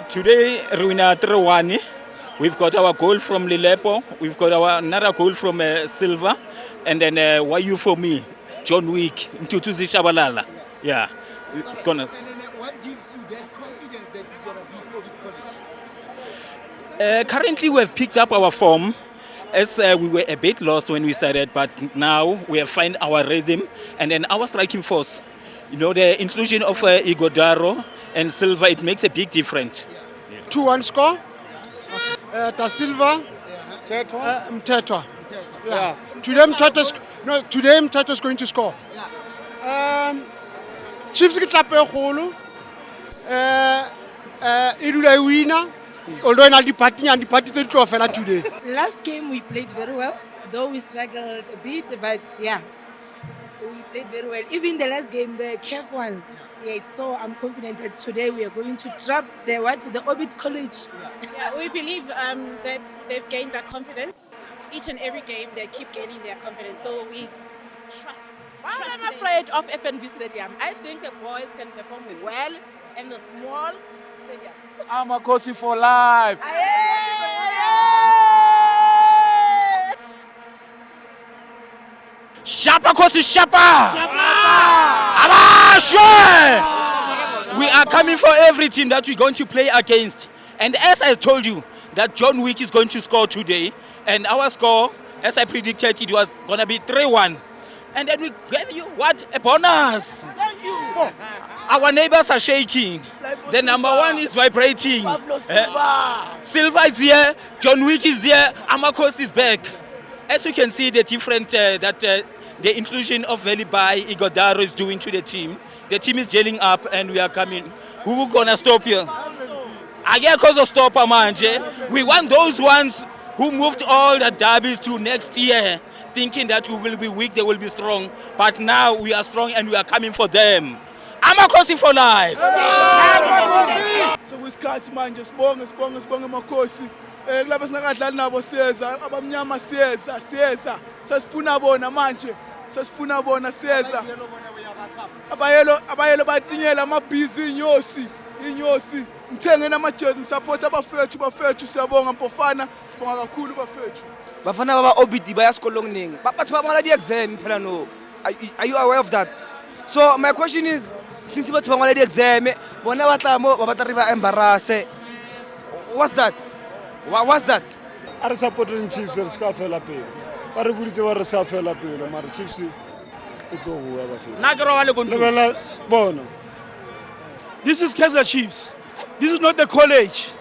Today, we win 3-1. We've got our goal from Lilepo. We've got another goal from Silva. And then why you for me? John Wick. Mtutuzi Shabalala. Yeah. It's gonna. And what gives you that confidence that you're going to beat Ovid College? Currently, we have picked up our form. As we were a bit lost when we started, but now we have found our rhythm and then our striking force. You know, the inclusion of Igodaro and Silva, it makes a big difference. 2-1 score. Da Silva, Mtetwa. Yeah. Today Mtetwa is going to score. Chiefs ke tlape golo. E dula winner. Although in the party tse tlo fela today. Last game we played very well, though we struggled a bit, but yeah, we played very well. Even the last game, the CAF ones. Yeah, so I'm confident that today we are going to trap the Ovid College. Yeah, we believe that they've gained that confidence. Each and every game, they keep gaining their confidence. So we trust. I'm afraid of FNB Stadium. I think the boys can perform well in the small stadiums. I'm a Kosi for life. Shapa Kosi Shapa! Sure! We are coming for every team that we're going to play against. And as I told you, that John Wick is going to score today. And our score, as I predicted, it was going to be 3-1. And then we gave you what? A bonus. Thank you. Our neighbors are shaking. The number one is vibrating. Silva is here. John Wick is here. Amakos is back. As you can see, the different the inclusion of Velibai Igodaro is doing to the team. The team is gelling up, and we are coming. Who gonna stop here? I get cause of stopper manje. We want those ones who moved all the derbies to next year, thinking that we will be weak, they will be strong. But now we are strong, and we are coming for them. Amakosi for life. So wesikhathi manje sibonge Makosi. Kulabo singadlali nabo siyeza, abamnyama siyeza. Sasifuna bona manje. Sasifuna bona siyeza. Abayelo batinyela amabhizi inyosi. Mthenge namajezi support abafethu siyabonga Mpofana, sibonga kakhulu bafethu. Bafana baba obidi bayasikolo okuningi. Bathu bamala di exam phela no. Are you aware of that? So my question is, since bathu bamala di exam, bona batla mo ba batla riba embarrass. What's that? What's that? Are supporting Chiefs or Scafella Pay? Are we to wear a Scafella Pay? Or Chiefs? This is Kaizer Chiefs. This is not the college.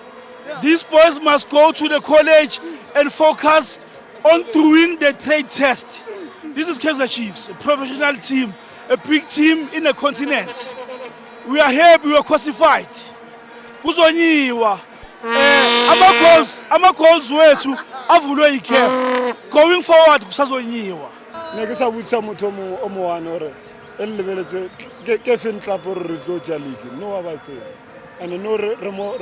These boys must go to the college and focus on doing the trade test. This is Kaizer Chiefs, a professional team, a big team in the continent. We are here, we are classified. Uzonyiwa. Ama-goals wethu avulwe yi-CAF. Going forward kusazonyiwa. Ne ke sa butsa motho o mo one hore e lebeletse ke fin club or re tlo ja league no wa ba tsena. And no remo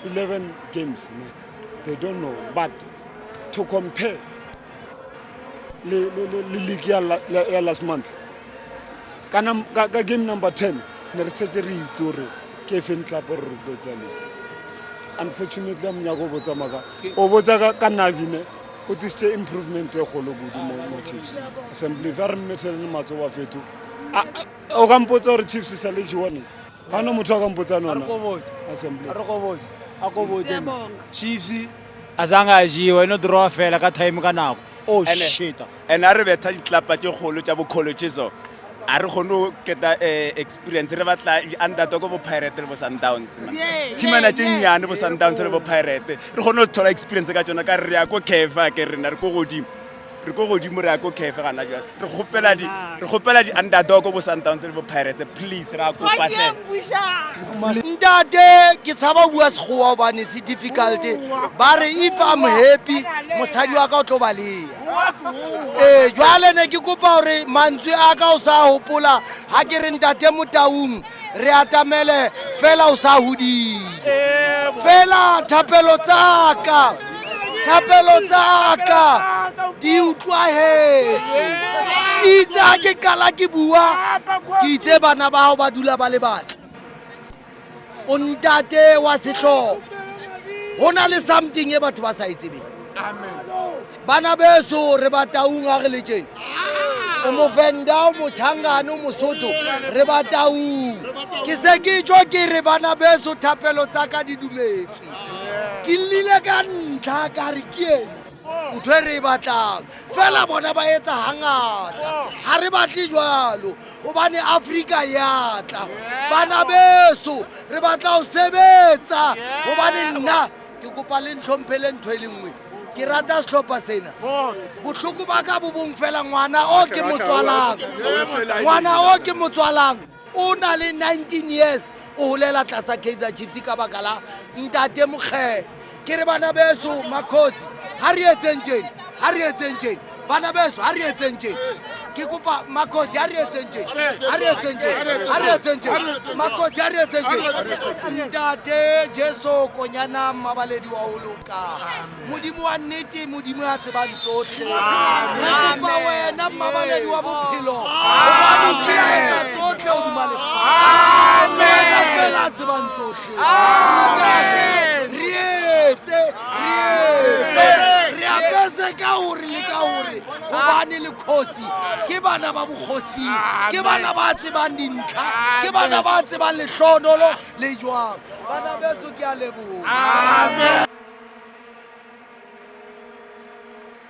11 games no. They don't know, but to compare le league ya last month ka game number 10 ne re setse re itse hore ke fin club or re tlo ja league. Unfortunately I'm nyako botsa maka o botsa ka Navine o tiste improvement e golo kudu mo Chiefs assembly very metal le matso wa fetu o ka mpotsa hore Chiefs sa le jone ha no motho a ka mpotsa nona assembly Chiefs azanga ajiwa no draw fela ka time ka nako. Oh shit. And I remember club at your holo tsa bo colleges so a re gone get experience re batla underdog bo Pirate le bo Sundowns team ana tsenyane bo Sundowns le bo Pirate re gone to thola experience ka tsona ka re ya ko Kefa ke rena re go godimo re ya ko Kefa kana jwa re gopela di underdog bo Sundowns le bo Pirates please ra go patle Ntate ke tshaba bua segowa bane se difficult ba re if I'm happy mosadi wa ka o tlo balea jwale ne ke kopa hore mantswe a ka o sa hopola ha ke re ntate Motaung re atamele fela o sa hudi fela thapelo tsaka di utlwahetse itse ke kala ke bua ke itse bana ba hao ba dula ba le batla o ntate wa sehlopha. Ho na le something e batho ba sa itsebeng. Bana beso re ba taung a re le tjena. O mo Venda, o mo Changane, o mo Sotho, re ba taung. Ke se ke tjho ke re bana beso thapelo tsa ka di dumetswe. Ke lile ka ntlha ka re ke ena. Ntho e re e batlang fela bona ba etsa hangata ha re batle jwalo hobane Afrika ya tla bana beso re batla ho sebetsa hobane nna ke kopa le ntlhomphele ntho e le nngwe ke rata sehlopha sena bohloko ba ka bo bong fela ngwana o ke motswalang o na le 19 years o holela tlasa Kaizer Chiefs ka baka la ntate Mokgele ke re bana beso Makhosi ha re etseng tjena bana beso ha re etseng tjena ke kopa Makhosi ha re etseng tjena Makhosi ha re etseng tjena ntate Jesu konyana mabaledi wa ho loka modimo wa nnete modimo ya tsebang tsohle re kopa wena mabaledi wa bophelo hobane ke ya etsa tsohle hodima lefatshe wena fela tsebang tsohle re apese ka hore le ka hore hobane le khosi ke bana ba bokhosi ke bana ba tsebang dintlha ke bana ba tsebang lehlonolo le jwang bana beso ke a leboha amen